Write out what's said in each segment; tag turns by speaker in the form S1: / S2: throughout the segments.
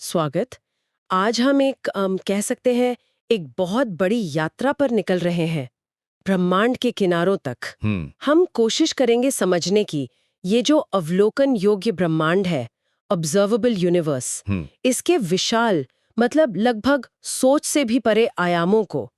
S1: स्वागत। आज हम एक कह सकते हैं एक बहुत बड़ी यात्रा पर निकल रहे हैं, ब्रह्मांड के किनारों तक। हम कोशिश करेंगे समझने की ये जो अवलोकन योग्य ब्रह्मांड है, ऑब्जर्वेबल यूनिवर्स, इसके विशाल मतलब लगभग सोच से भी परे आयामों को।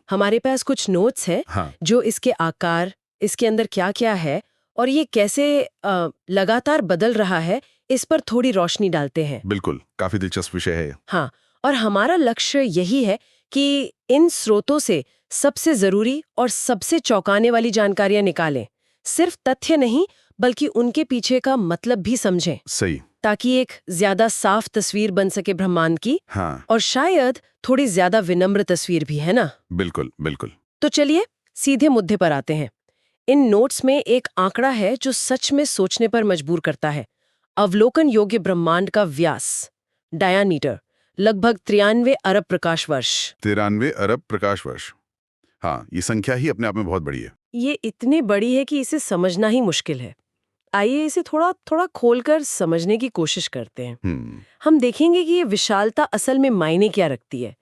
S1: हमारे पास कुछ नोट्स है जो इसके आकार, इसके अंदर क्या क्या है और ये कैसे लगातार बदल रहा है, इस पर थोड़ी रोशनी डालते हैं।
S2: बिल्कुल, काफी दिलचस्प विषय है।
S1: हाँ, और हमारा लक्ष्य यही है कि इन स्रोतों से सबसे जरूरी और सबसे चौंकाने वाली जानकारियां निकालें। सिर्फ तथ्य नहीं, बल्कि उनके पीछे का मतलब भी समझें।
S2: सही।
S1: ताकि एक ज्यादा साफ तस्वीर बन सके ब्रह्मांड की।
S2: हाँ।
S1: और शायद थोड़ी ज्यादा विनम्र तस्वीर भी, है ना?
S2: बिल्कुल बिल्कुल।
S1: तो चलिए सीधे मुद्दे पर आते हैं। इन नोट्स में एक आंकड़ा है जो सच में सोचने पर मजबूर करता है। अवलोकन योग्य ब्रह्मांड का व्यास, डायामीटर, लगभग 93 अरब प्रकाश वर्ष।
S2: 93 अरब प्रकाश वर्ष। हाँ, ये संख्या ही अपने आप में बहुत बड़ी है।
S1: ये इतनी बड़ी है कि इसे समझना ही मुश्किल है। आइए इसे थोड़ा थोड़ा खोलकर समझने की कोशिश करते हैं। हम देखेंगे कि ये विशालता असल में मायने क्या रखती है,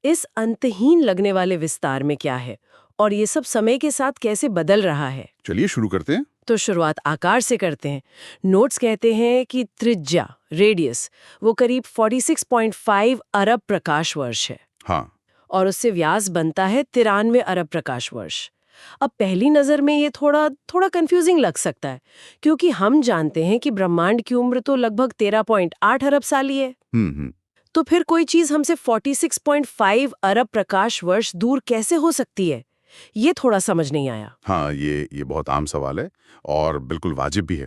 S1: इस अंतहीन लगने वाले विस्तार में क्या है, और ये सब समय के साथ कैसे बदल रहा है।
S2: चलिए शुरू करते हैं।
S1: तो शुरुआत आकार से करते हैं। नोट्स कहते हैं कि त्रिज्या, रेडियस, वो करीब 46.5 अरब प्रकाश वर्ष है।
S2: हाँ।
S1: और उससे व्यास बनता है 93 अरब प्रकाश वर्ष। अब पहली नजर में ये थोड़ा कंफ्यूजिंग लग सकता है, क्योंकि हम जानते हैं कि ब्रह्मांड की उम्र तो लगभग 13.8 अरब साल ही है। तो फिर कोई चीज हमसे 46.5 अरब प्रकाश वर्ष दूर कैसे हो सकती है? ये थोड़ा समझ नहीं आया।
S2: हाँ, ये बहुत आम सवाल है और बिल्कुल वाजिब भी है।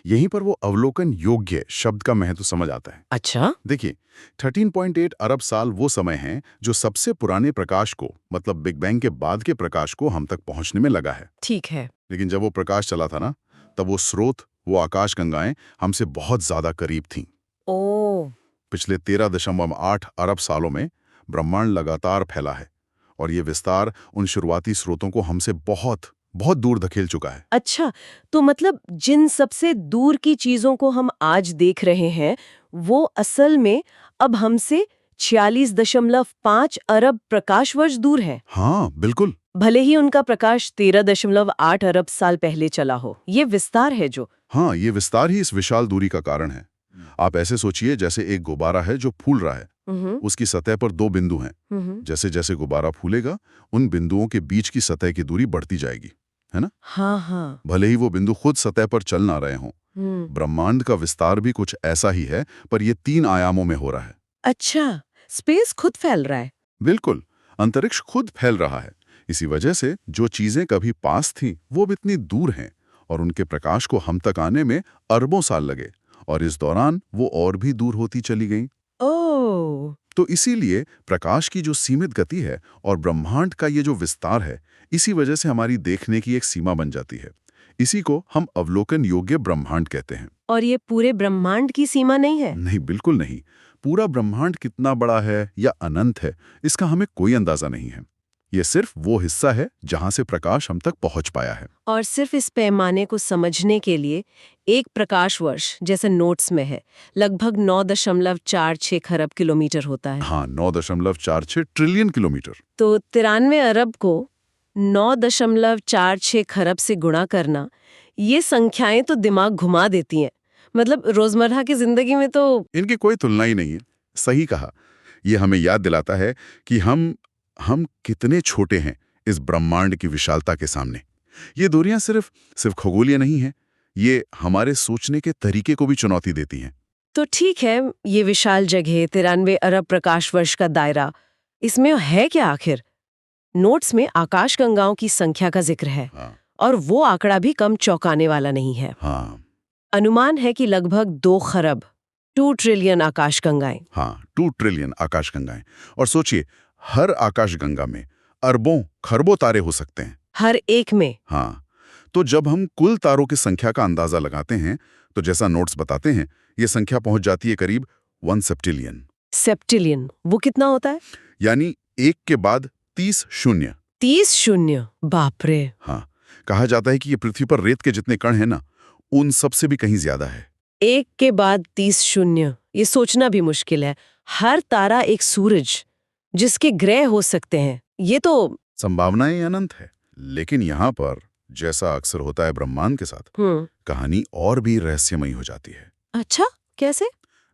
S2: यहीं पर वो अवलोकन योग्य शब्द का महत्व समझ आता है।
S1: अच्छा।
S2: देखिए, 13.8 अरब साल वो समय है जो सबसे पुराने प्रकाश को, मतलब बिग बैंग के बाद के प्रकाश को हम तक पहुंचने में लगा है।
S1: ठीक है।
S2: लेकिन जब वो प्रकाश चला था ना, तब वो स्रोत, वो आकाशगंगाएं हमसे बहुत ज्यादा करीब थीं।
S1: ओह।
S2: पिछले 13.8 अरब सालों में ब्रह्मांड लगातार फैला है और ये विस्तार उन शुरुआती स्रोतों को हमसे बहुत बहुत दूर धकेल चुका है।
S1: अच्छा, तो मतलब जिन सबसे दूर की चीजों को हम आज देख रहे हैं, वो असल में अब हमसे 46.5 अरब प्रकाश वर्ष दूर है।
S2: हाँ, बिल्कुल।
S1: भले ही उनका प्रकाश 13.8 अरब साल पहले चला हो, ये विस्तार है जो।
S2: हाँ, ये विस्तार ही इस विशाल दूरी का कारण है। आप ऐसे सोचिए जैसे एक गुब्बारा है जो फूल रहा है। उसकी सतह पर दो बिंदु हैं। जैसे जैसे गुब्बारा फूलेगा, उन बिंदुओं के बीच की सतह की दूरी बढ़ती जाएगी, है ना?
S1: हाँ हाँ।
S2: भले ही वो बिंदु खुद सतह पर चल ना रहे हों। ब्रह्मांड का विस्तार भी कुछ ऐसा ही है, पर ये 3 आयामों में हो रहा है।
S1: अच्छा, स्पेस खुद फैल रहा है।
S2: बिल्कुल, अंतरिक्ष खुद फैल रहा है। इसी वजह से जो चीजें कभी पास थीं, वो अब इतनी दूर हैं और उनके प्रकाश को हम तक आने में अरबों साल लगे और इस दौरान वो और भी दूर होती चली गईं।
S1: ओह।
S2: तो इसीलिए प्रकाश की जो सीमित गति है और ब्रह्मांड का ये जो विस्तार है, इसी वजह से हमारी देखने की एक सीमा बन जाती है। इसी को हम अवलोकन योग्य ब्रह्मांड कहते हैं।
S1: और ये पूरे ब्रह्मांड की सीमा नहीं है?
S2: नहीं, बिल्कुल नहीं। पूरा ब्रह्मांड कितना बड़ा है या अनंत है, इसका हमें कोई अंदाजा नहीं है। ये सिर्फ वो हिस्सा है जहां से प्रकाश हम तक पहुंच पाया है।
S1: और सिर्फ इस पैमाने को समझने के लिए एक प्रकाश वर्ष, जैसे नोट्स में है, लगभग 9.46 खरब किलोमीटर होता है।
S2: हाँ, 9.46 ट्रिलियन किलोमीटर।
S1: तो 93 अरब को 9.46 खरब से गुणा करना, ये संख्याएं तो दिमाग घुमा देती हैं। मतलब रोजमर्रा की जिंदगी में तो
S2: इनकी कोई तुलना ही नहीं है। सही कहा। ये हमें याद दिलाता है कि हम कितने छोटे हैं इस ब्रह्मांड की विशालता के सामने। ये दूरियां सिर्फ खगोलीय नहीं हैं, ये हमारे सोचने के तरीके को भी चुनौती देती हैं।
S1: तो ठीक है, ये विशाल जगह, 93 अरब प्रकाश वर्ष का दायरा, इसमें है क्या आखिर? नोट्स में आकाशगंगाओं की संख्या का जिक्र है।
S2: हाँ।
S1: और वो आंकड़ा भी कम चौंकाने वाला नहीं है।
S2: हाँ।
S1: अनुमान है कि लगभग 2 खरब, 2 ट्रिलियन आकाशगंगाएं।
S2: हाँ, 2 ट्रिलियन आकाशगंगाएं। और सोचिए, हर आकाशगंगा में अरबों खरबों तारे हो सकते हैं।
S1: हर एक में?
S2: हाँ। तो जब हम कुल तारों की संख्या का अंदाजा लगाते हैं, तो जैसा नोट्स बताते हैं, ये संख्या पहुंच जाती है करीब 1 सेप्टिलियन।
S1: सेप्टिलियन, वो कितना होता है?
S2: यानी 1 के बाद 30 शून्य।
S1: 30 शून्य? बाप रे।
S2: हाँ, कहा जाता है कि ये पृथ्वी पर रेत के जितने कण हैं ना, उन सबसे भी कहीं ज्यादा है।
S1: 1 के बाद 30 शून्य, ये सोचना भी मुश्किल है। हर तारा एक सूरज जिसके ग्रह हो सकते हैं, ये तो
S2: संभावनाएं अनंत है। लेकिन यहाँ पर जैसा अक्सर होता है ब्रह्मांड के साथ, कहानी और भी रहस्यमयी हो जाती है।
S1: अच्छा, कैसे?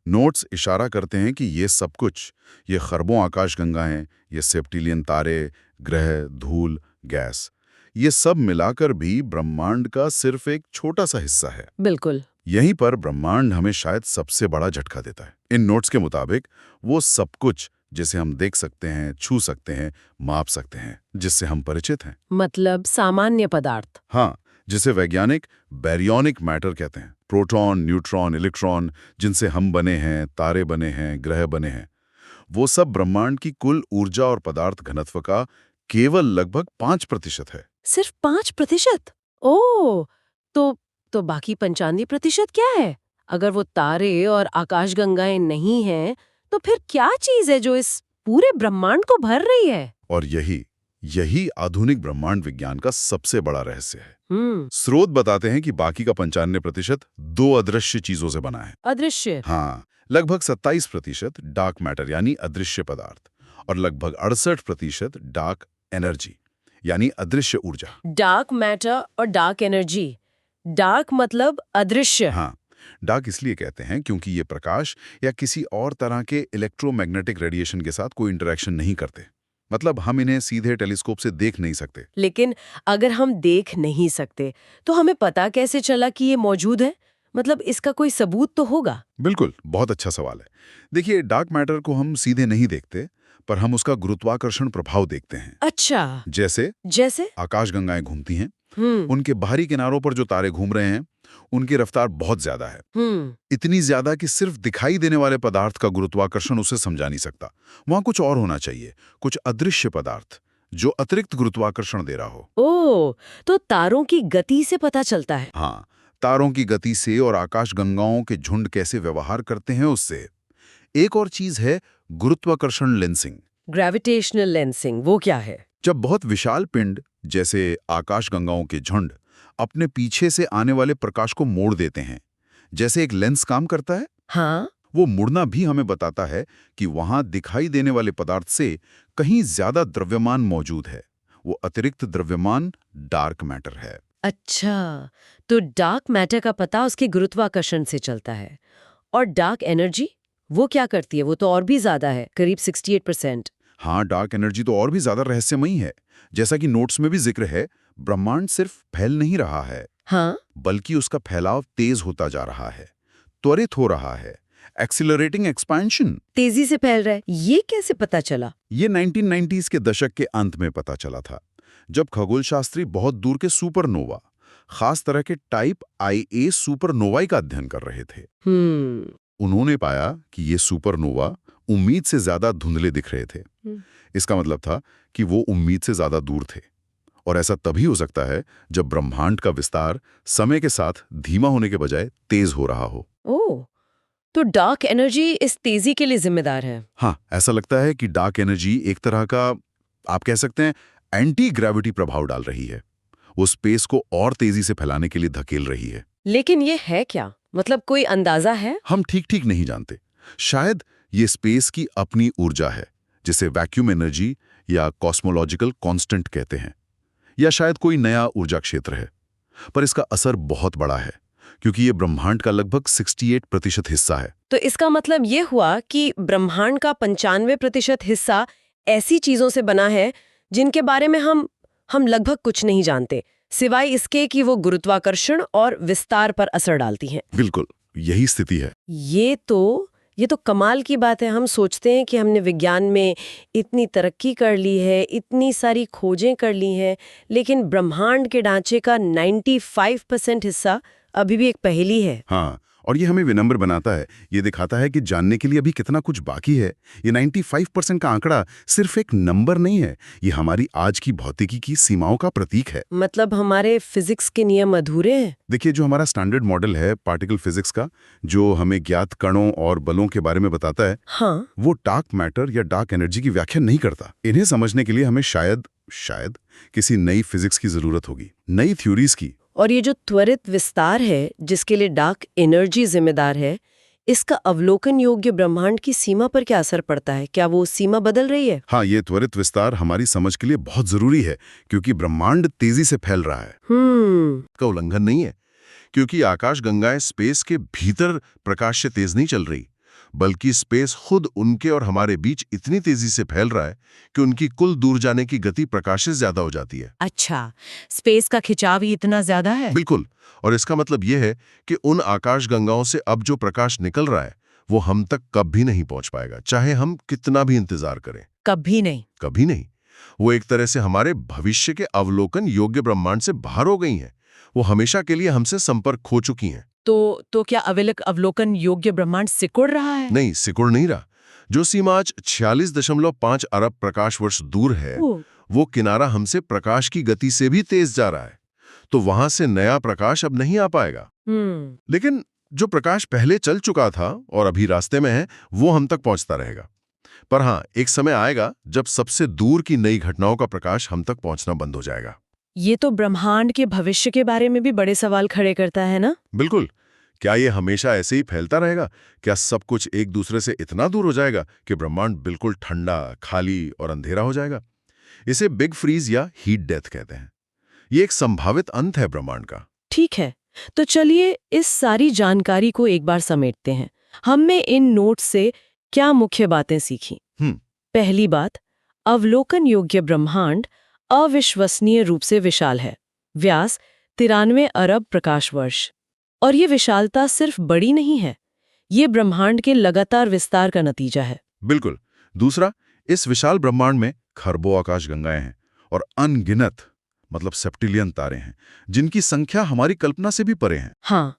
S2: नोट्स इशारा करते हैं कि ये सब कुछ, ये खरबों आकाशगंगाएं, ये सेप्टिलियन तारे, ग्रह, धूल, गैस, ये सब मिलाकर भी ब्रह्मांड का सिर्फ एक छोटा सा हिस्सा है।
S1: बिल्कुल।
S2: यहीं पर ब्रह्मांड हमें शायद सबसे बड़ा झटका देता है। इन नोट्स के मुताबिक वो सब कुछ जिसे हम देख सकते हैं, छू सकते हैं, माप सकते हैं, जिससे हम परिचित हैं,
S1: मतलब सामान्य पदार्थ।
S2: हाँ, जिसे वैज्ञानिक बैरियोनिक मैटर कहते हैं, प्रोटॉन, न्यूट्रॉन, इलेक्ट्रॉन, जिनसे हम बने हैं, तारे बने हैं, ग्रह बने हैं, वो सब ब्रह्मांड की कुल ऊर्जा और पदार्थ घनत्व का केवल लगभग 5% है।
S1: सिर्फ 5%? ओह, तो बाकी 95% क्या है? अगर वो तारे और आकाशगंगाएं नहीं हैं, तो फिर क्या चीज है जो इस पूरे ब्रह्मांड को भर रही है?
S2: और यही आधुनिक ब्रह्मांड विज्ञान का सबसे बड़ा रहस्य है। स्रोत बताते हैं कि बाकी का 95% दो अदृश्य चीजों से बना है।
S1: अदृश्य?
S2: हाँ, लगभग 27% डार्क मैटर यानी अदृश्य पदार्थ, और लगभग 68% डार्क एनर्जी यानी अदृश्य ऊर्जा।
S1: डार्क मैटर और डार्क एनर्जी। डार्क मतलब अदृश्य।
S2: हाँ, डार्क इसलिए कहते हैं क्योंकि ये प्रकाश या किसी और तरह के इलेक्ट्रोमैग्नेटिक रेडिएशन के साथ कोई इंटरेक्शन नहीं करते। मतलब हम इन्हें सीधे टेलीस्कोप से देख नहीं सकते।
S1: लेकिन अगर हम देख नहीं सकते, तो हमें पता कैसे चला कि ये मौजूद है? मतलब इसका कोई सबूत तो होगा।
S2: बिल्कुल, बहुत अच्छा सवाल है। देखिए, डार्क मैटर को हम सीधे नहीं देखते, पर हम उसका गुरुत्वाकर्षण प्रभाव देखते हैं।
S1: अच्छा, जैसे
S2: आकाशगंगाएं घूमती हैं, उनके बाहरी किनारों पर जो तारे घूम रहे हैं, उनकी रफ्तार बहुत ज्यादा है। इतनी ज्यादा कि सिर्फ दिखाई देने वाले पदार्थ का गुरुत्वाकर्षण उसे समझा नहीं सकता। वहां कुछ और होना चाहिए, कुछ अदृश्य पदार्थ जो अतिरिक्त गुरुत्वाकर्षण दे रहा हो।
S1: ओह, तो तारों की गति से पता चलता है।
S2: हाँ, तारों की गति से और आकाशगंगाओं के झुंड कैसे व्यवहार करते हैं उससे। एक और चीज है गुरुत्वाकर्षण लेंसिंग।
S1: ग्रेविटेशनल लेंसिंग, वो क्या है?
S2: जब बहुत विशाल पिंड जैसे आकाशगंगाओं के झुंड अपने पीछे से आने वाले प्रकाश को मोड़ देते हैं, जैसे एक लेंस काम करता है,
S1: हाँ,
S2: वो मुड़ना भी हमें बताता है कि वहां दिखाई देने वाले पदार्थ से कहीं ज्यादा द्रव्यमान मौजूद है। वो अतिरिक्त द्रव्यमान डार्क मैटर है।
S1: अच्छा, तो डार्क मैटर का पता उसके गुरुत्वाकर्षण से चलता है। और डार्क एनर्जी, वो क्या करती है? वो तो और भी ज्यादा है, करीब 68%।
S2: हाँ, डार्क एनर्जी तो और भी ज्यादा रहस्यमयी है। जैसा कि नोट्स में भी जिक्र है, ब्रह्मांड सिर्फ फैल नहीं रहा है,
S1: हाँ,
S2: बल्कि उसका फैलाव तेज होता जा रहा है, त्वरित हो रहा है, एक्सीलरेटिंग एक्सपेंशन।
S1: तेजी से फैल रहा है, ये कैसे पता चला?
S2: ये 1990s के दशक के अंत में पता चला था, जब खगोलशास्त्री बहुत दूर के सुपरनोवा, खास तरह के टाइप IA सुपरनोवाई का अध्ययन कर रहे थे। उन्होंने पाया कि ये सुपरनोवा उम्मीद से ज्यादा धुंधले दिख रहे थे। इसका मतलब था कि वो उम्मीद से ज्यादा दूर थे, और ऐसा तभी हो सकता है जब ब्रह्मांड का विस्तार समय के साथ धीमा होने के बजाय तेज हो रहा हो।
S1: ओह, तो डार्क एनर्जी इस तेजी के लिए जिम्मेदार है।
S2: हाँ, ऐसा लगता है कि डार्क एनर्जी एक तरह का, आप कह सकते हैं, एंटी ग्रेविटी प्रभाव डाल रही है। वो स्पेस को और तेजी से फैलाने के लिए धकेल रही है।
S1: लेकिन ये है क्या? मतलब कोई अंदाजा है?
S2: हम ठीक नहीं जानते। शायद ये स्पेस की अपनी ऊर्जा है, जिसे वैक्यूम एनर्जी या कॉस्मोलॉजिकल कांस्टेंट कहते हैं, या शायद कोई नया ऊर्जा क्षेत्र है। पर इसका असर बहुत बड़ा है, क्योंकि ये ब्रह्मांड का लगभग 68% हिस्सा है।
S1: तो इसका मतलब ये हुआ कि ब्रह्मांड का 95% हिस्सा ऐसी चीजों से बना है जिनके बारे में हम लगभग कुछ नहीं जानते, सिवाय इसके कि वो गुरुत्वाकर्षण और विस्तार पर असर डालती हैं।
S2: बिल्कुल, यही स्थिति है।
S1: ये तो कमाल की बात है। हम सोचते हैं कि हमने विज्ञान में इतनी तरक्की कर ली है, इतनी सारी खोजें कर ली हैं, लेकिन ब्रह्मांड के ढांचे का 95% हिस्सा अभी भी एक पहेली है।
S2: हाँ, और ये हमें विनम्र बनाता है। ये दिखाता है कि जानने के लिए अभी कितना कुछ बाकी है। ये 95% का आंकड़ा सिर्फ एक नंबर नहीं है, ये हमारी आज की भौतिकी की सीमाओं का प्रतीक है।
S1: मतलब हमारे फिजिक्स के नियम अधूरे हैं।
S2: देखिए, जो हमारा स्टैंडर्ड मॉडल है पार्टिकल फिजिक्स का, जो हमें ज्ञात कणों और बलों के बारे में बताता है,
S1: हाँ,
S2: वो डार्क मैटर या डार्क एनर्जी की व्याख्या नहीं करता। इन्हें समझने के लिए हमें शायद किसी नई फिजिक्स की जरूरत होगी, नई थ्योरीज की।
S1: और ये जो त्वरित विस्तार है, जिसके लिए डार्क एनर्जी जिम्मेदार है, इसका अवलोकन योग्य ब्रह्मांड की सीमा पर क्या असर पड़ता है? क्या वो सीमा बदल रही है?
S2: हाँ, ये त्वरित विस्तार हमारी समझ के लिए बहुत जरूरी है, क्योंकि ब्रह्मांड तेजी से फैल रहा है। का उल्लंघन नहीं है, क्योंकि आकाशगंगाएं स्पेस के भीतर प्रकाश से तेज नहीं चल रही, बल्कि स्पेस खुद उनके और हमारे बीच इतनी तेजी से फैल रहा है कि उनकी कुल दूर जाने की गति प्रकाश से ज्यादा हो जाती है।
S1: अच्छा, स्पेस का खिंचाव ही इतना ज्यादा है?
S2: बिल्कुल। और इसका मतलब यह है कि उन आकाशगंगाओं से अब जो प्रकाश निकल रहा है वो हम तक कभी नहीं पहुंच पाएगा, चाहे हम कितना भी इंतजार करें।
S1: कभी नहीं?
S2: कभी नहीं। वो एक तरह से हमारे भविष्य के अवलोकन योग्य ब्रह्मांड से बाहर हो गई हैं। वो हमेशा के लिए हमसे संपर्क खो चुकी हैं।
S1: तो क्या अवलोकन योग्य ब्रह्मांड सिकुड़ रहा है?
S2: नहीं, सिकुड़ नहीं रहा। जो सीमा आज 46.5 अरब प्रकाश वर्ष दूर है, वो किनारा हमसे प्रकाश की गति से भी तेज जा रहा है, तो वहां से नया प्रकाश अब नहीं आ पाएगा। लेकिन जो प्रकाश पहले चल चुका था और अभी रास्ते में है, वो हम तक पहुंचता रहेगा। पर हाँ, एक समय आएगा जब सबसे दूर की नई घटनाओं का प्रकाश हम तक पहुंचना बंद हो जाएगा।
S1: ये तो ब्रह्मांड के भविष्य के बारे में भी बड़े सवाल खड़े करता है ना?
S2: बिल्कुल। क्या ये हमेशा ऐसे ही फैलता रहेगा? क्या सब कुछ एक दूसरे से इतना दूर हो जाएगा कि ब्रह्मांड बिल्कुल ठंडा, खाली और अंधेरा हो जाएगा? इसे बिग फ्रीज या हीट डेथ कहते हैं। ये एक संभावित अंत है ब्रह्मांड का।
S1: ठीक है, तो चलिए इस सारी जानकारी को एक बार समेटते हैं। हमने इन नोट्स से क्या मुख्य बातें सीखी? पहली बात, अवलोकन योग्य ब्रह्मांड अविश्वसनीय रूप से विशाल है। व्यास 93 अरब प्रकाश वर्ष। और ये विशालता सिर्फ बड़ी नहीं है, ये ब्रह्मांड के लगातार विस्तार का नतीजा है।
S2: बिल्कुल। दूसरा, इस विशाल ब्रह्मांड में खरबों आकाशगंगाएं हैं और अनगिनत मतलब सेप्टिलियन तारे हैं, जिनकी संख्या हमारी कल्पना से भी परे है।
S1: हाँ,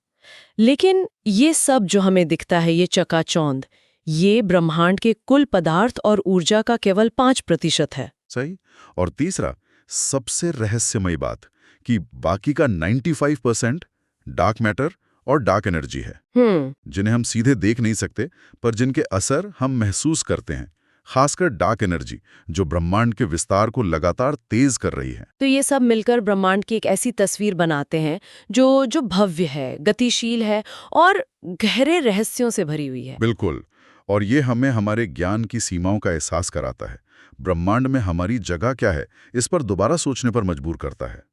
S1: लेकिन ये सब जो हमें दिखता है, ये चकाचौंध, ये ब्रह्मांड के कुल पदार्थ और ऊर्जा का केवल 5% है।
S2: सही। और तीसरा, सबसे रहस्यमयी बात कि बाकी का 95% डार्क मैटर और डार्क एनर्जी है, जिन्हें हम सीधे देख नहीं सकते, पर जिनके असर हम महसूस करते हैं। खासकर डार्क एनर्जी, जो ब्रह्मांड के विस्तार को लगातार तेज कर रही है।
S1: तो ये सब मिलकर ब्रह्मांड की एक ऐसी तस्वीर बनाते हैं जो भव्य है, गतिशील है और गहरे रहस्यों से भरी हुई है।
S2: बिल्कुल। और ये हमें हमारे ज्ञान की सीमाओं का एहसास कराता है। ब्रह्मांड में हमारी जगह क्या है, इस पर दोबारा सोचने पर मजबूर करता है।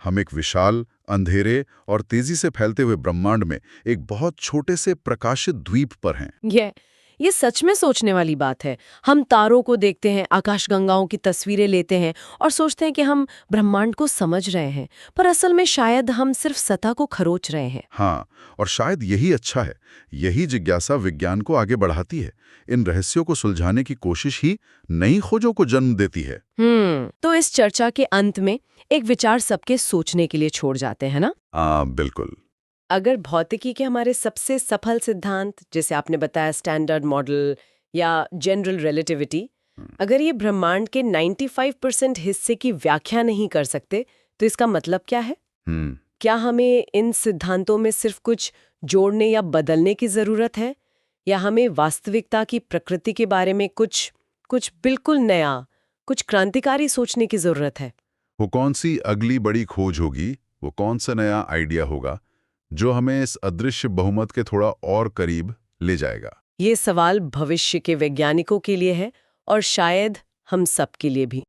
S2: हम एक विशाल, अंधेरे और तेजी से फैलते हुए ब्रह्मांड में एक बहुत छोटे से प्रकाशित द्वीप पर हैं।
S1: ये सच में सोचने वाली बात है। हम तारों को देखते हैं, आकाशगंगाओं की तस्वीरें लेते हैं और सोचते हैं कि हम ब्रह्मांड को समझ रहे हैं, पर असल में शायद हम सिर्फ सतह को खरोच रहे हैं।
S2: हाँ, और शायद यही अच्छा है। यही जिज्ञासा विज्ञान को आगे बढ़ाती है। इन रहस्यों को सुलझाने की कोशिश ही नई खोजों को जन्म देती है।
S1: तो इस चर्चा के अंत में एक विचार सबके सोचने के लिए छोड़ जाते हैं ना?
S2: बिल्कुल।
S1: अगर भौतिकी के हमारे सबसे सफल सिद्धांत, जैसे आपने बताया स्टैंडर्ड मॉडल या जनरल रिलेटिविटी, अगर ये ब्रह्मांड के 95% हिस्से की व्याख्या नहीं कर सकते, तो इसका मतलब क्या है? क्या हमें इन सिद्धांतों में सिर्फ कुछ जोड़ने या बदलने की जरूरत है, या हमें वास्तविकता की प्रकृति के बारे में कुछ बिल्कुल नया, कुछ क्रांतिकारी सोचने की जरूरत है?
S2: वो कौन सी अगली बड़ी खोज होगी, वो कौन सा नया आइडिया होगा जो हमें इस अदृश्य बहुमत के थोड़ा और करीब ले जाएगा?
S1: ये सवाल भविष्य के वैज्ञानिकों के लिए है और शायद हम सब के लिए भी।